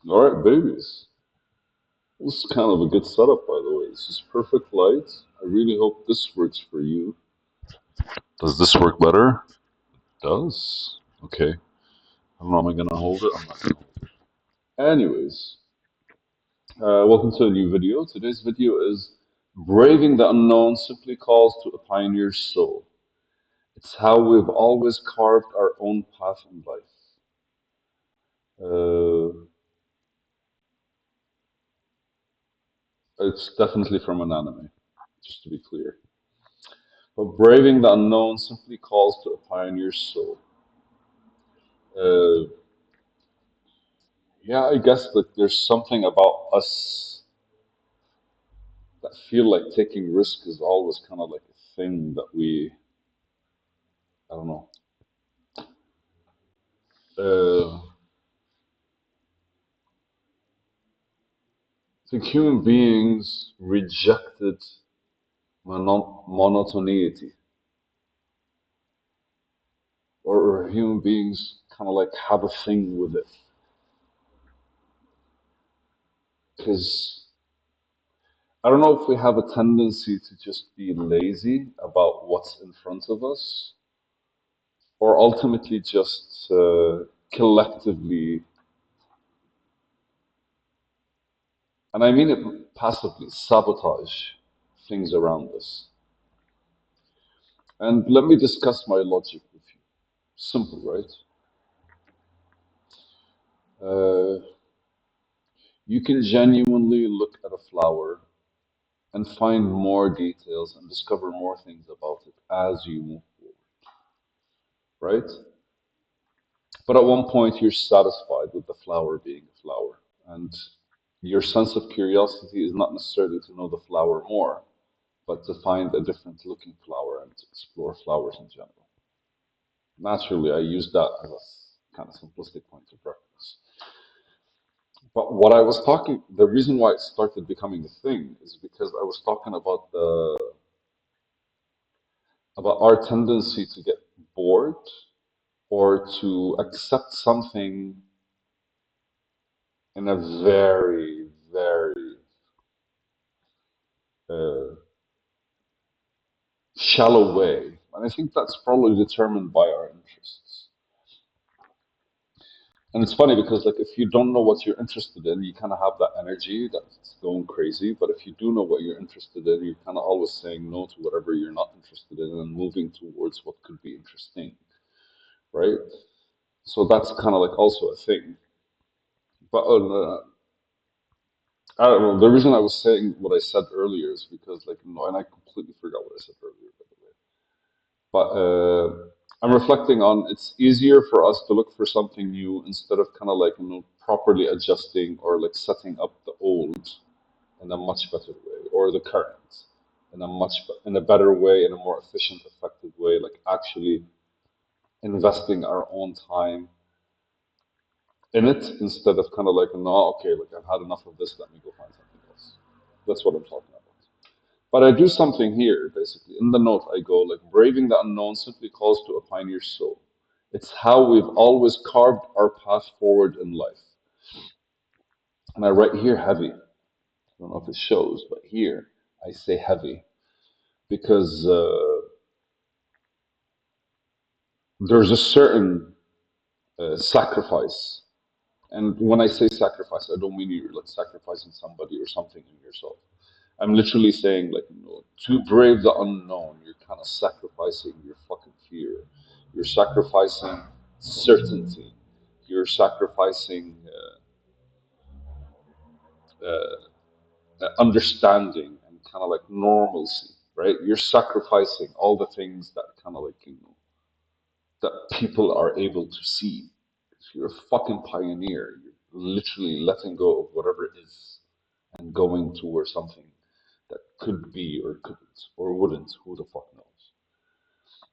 All right, babies. This is kind of a good setup, by the way. This is perfect light. I really hope this works for you. Does this work better? Does. Okay. I don't know. Am I gonna hold it? I'm not gonna hold it. Anyways, welcome to a new video. Today's video is Braving the Unknown Simply Calls to a Pioneer's Soul. It's how we've always carved our own path in life. Uh, it's definitely from an anime, just to be clear. But braving the unknown simply calls to a pioneer's soul. Uh, yeah, I guess that there's something about us that feel like taking risk is always kind of like a thing that I don't know. I think human beings rejected monotonity, or human beings kind of like have a thing with it. Because I don't know if we have a tendency to just be lazy about what's in front of us, or ultimately just collectively, and I mean it passively, sabotage things around us. And let me discuss my logic with you. Simple, right? Uh, you can genuinely look at a flower and find more details and discover more things about it as you move forward, right? But at one point, you're satisfied with the flower being a flower. And your sense of curiosity is not necessarily to know the flower more, but to find a different looking flower and to explore flowers in general. Naturally, I use that as a kind of simplistic point of reference. But what I was talking, the reason why it started becoming a thing is because I was talking about our tendency to get bored or to accept something in a very, very uh, shallow way. And I think that's probably determined by our interests. And it's funny because like if you don't know what you're interested in, you kind of have that energy that's going crazy. But if you do know what you're interested in, you're kind of always saying no to whatever you're not interested in and moving towards what could be interesting, right? So that's kind of like also a thing. But I don't know. The reason I was saying what I said earlier is because like no, and I completely forgot what I said earlier, by the way. But I'm reflecting on it's easier for us to look for something new instead of kind of like properly adjusting or like setting up the old in a much better way or the current in a in a better way, in a more efficient, effective way, like actually investing our own time in it instead of kind of like no, okay, like I've had enough of this, let me go find something else. That's what I'm talking about. But I do something here, basically. In the note, I go like, braving the unknown simply calls to a pioneer's soul. It's how we've always carved our path forward in life. And I write here heavy. I don't know if it shows, but here I say heavy because there's a certain sacrifice. And when I say sacrifice, I don't mean you're like sacrificing somebody or something in yourself. I'm literally saying, like, to brave the unknown, you're kind of sacrificing your fucking fear. You're sacrificing certainty. You're sacrificing understanding and kind of like normalcy, right? You're sacrificing all the things that kind of like, that people are able to see. If you're a fucking pioneer, you're literally letting go of whatever it is and going towards something that could be or couldn't or wouldn't. Who the fuck knows?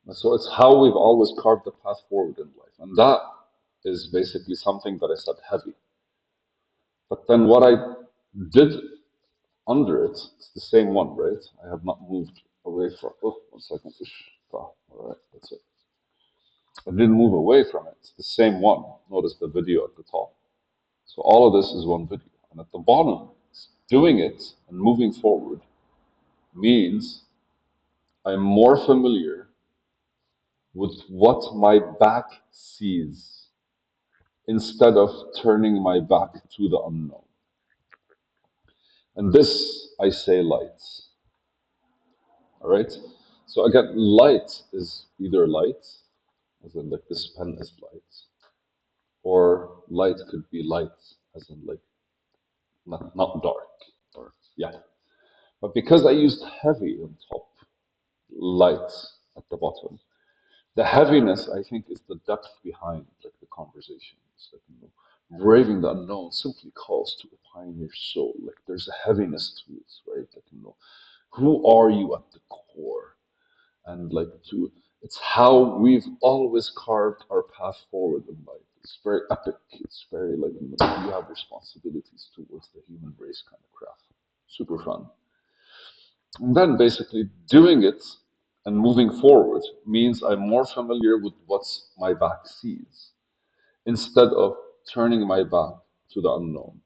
And so it's how we've always carved the path forward in life. And that is basically something that I said heavy. But then what I did under it, it's the same one, right? I have not moved away from, oh, 1 second. Oh, all right, that's it. I didn't move away from it. It's the same one. Notice the video at the top. So all of this is one video. And at the bottom, doing it and moving forward means I'm more familiar with what my back sees instead of turning my back to the unknown. And this, I say, lights. All right? So again, light is either light, as in like this pen is light, or light could be light, as in like not dark, or yeah. But because I used heavy on top, light at the bottom, the heaviness I think is the depth behind like the conversation. It's like, braving the unknown simply calls to a pioneer soul. Like there's a heaviness to it, right? Like who are you at the core? And like to it's how we've always carved our path forward in life. It's very epic. It's very like you have responsibilities towards the human race kind of craft. Super fun. And then basically doing it and moving forward means I'm more familiar with what my back sees instead of turning my back to the unknown.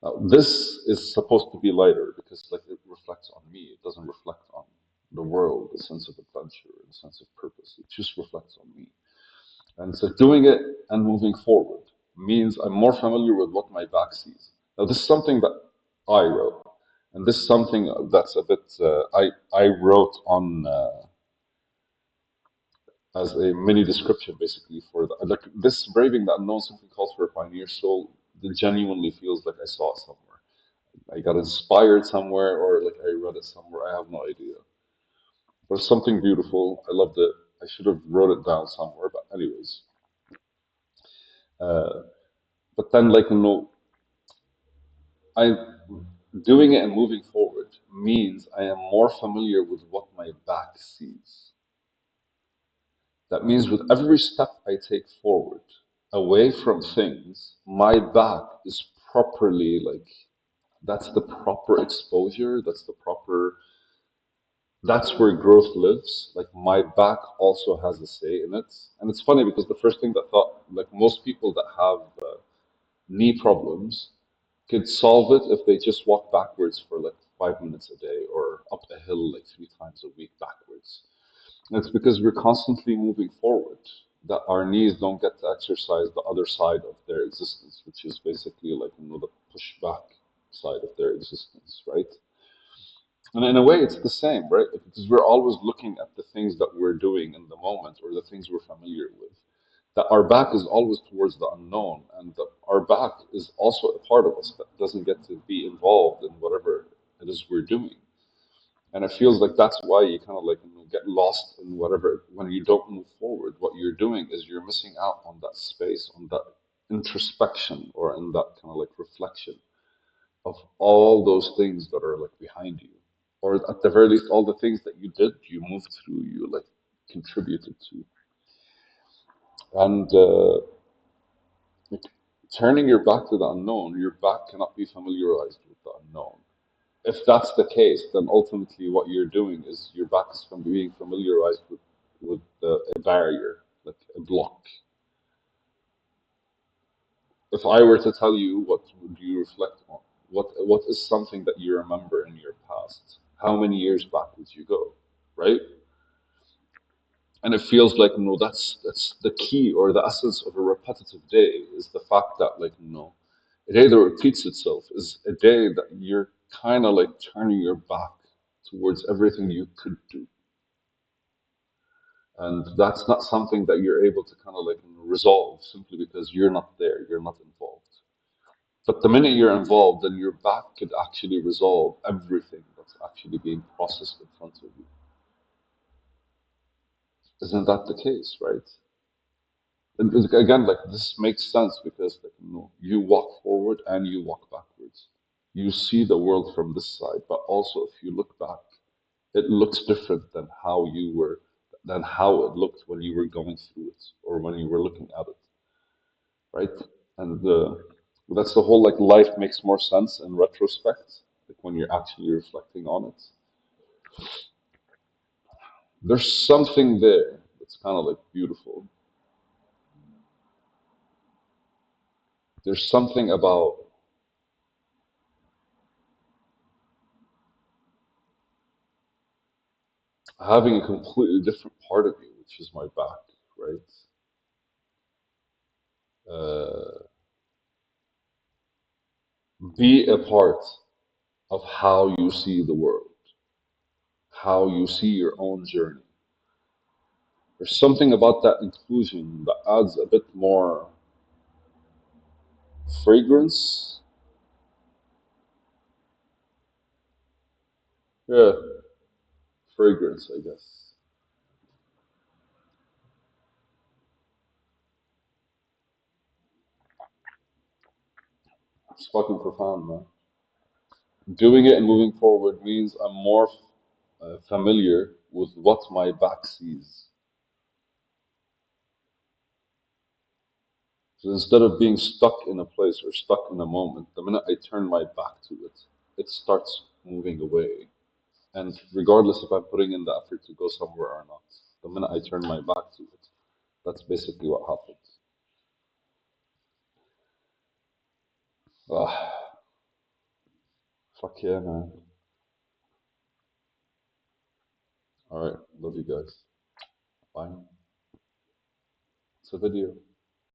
Now, this is supposed to be lighter because like it reflects on me. It doesn't reflect on the world, the sense of adventure, the sense of purpose. It just reflects on me. And so doing it and moving forward means I'm more familiar with what my back sees. Now, this is something that I wrote, and this is something that's a bit I wrote on as a mini description, basically for the, like this braving the unknown simply calls for a pioneer soul. That genuinely feels like I saw it somewhere. I got inspired somewhere, or like I read it somewhere. I have no idea. But it's something beautiful. I loved it. I should have wrote it down somewhere, but anyways. Uh, but then, like I doing it and moving forward means I am more familiar with what my back sees. That means with every step I take forward, away from things, my back is properly like that's the proper exposure. That's where growth lives. Like my back also has a say in it. And it's funny because the first thing that thought, like most people that have knee problems could solve it if they just walk backwards for like 5 minutes a day or up a hill like 3 times a week backwards. And it's because we're constantly moving forward that our knees don't get to exercise the other side of their existence, which is basically like the pushback side of their existence, right? And in a way, it's the same, right? Because we're always looking at the things that we're doing in the moment or the things we're familiar with. That our back is always towards the unknown, and that our back is also a part of us that doesn't get to be involved in whatever it is we're doing. And it feels like that's why you kind of like get lost in whatever when you don't move forward. What you're doing is you're missing out on that space, on that introspection, or in that kind of like reflection of all those things that are like behind you, or at the very least, all the things that you did, you moved through, you like contributed to, and like, turning your back to the unknown, your back cannot be familiarized with the unknown. If that's the case, then ultimately what you're doing is your back is from being familiarized with a barrier, like a block. If I were to tell you what would you reflect on, what is something that you remember in your past, how many years back would you go, right? And it feels like that's the key or the essence of a repetitive day is the fact that like a day that repeats itself is a day that you're kind of like turning your back towards everything you could do, and that's not something that you're able to kind of like resolve simply because you're not there, you're not involved. But the minute you're involved, then your back could actually resolve everything that's actually being processed in front of you. Isn't that the case, right? And again, like this makes sense because like, you walk forward and you walk backwards. You see the world from this side, but also if you look back, it looks different than how it looked when you were going through it or when you were looking at it, right? And that's the whole like life makes more sense in retrospect, like when you're actually reflecting on it. There's something there that's kind of like beautiful. There's something about having a completely different part of you, which is my back, right? Uh, be a part of how you see the world, how you see your own journey. There's something about that inclusion that adds a bit more fragrance. Yeah, fragrance, I guess. It's fucking profound, man. Doing it and moving forward means I'm more familiar with what my back sees. So instead of being stuck in a place or stuck in a moment, the minute I turn my back to it, it starts moving away. And regardless if I'm putting in the effort to go somewhere or not, the minute I turn my back to it, that's basically what happens. Ah, fuck yeah, man. All right, love you guys. Bye. It's a video.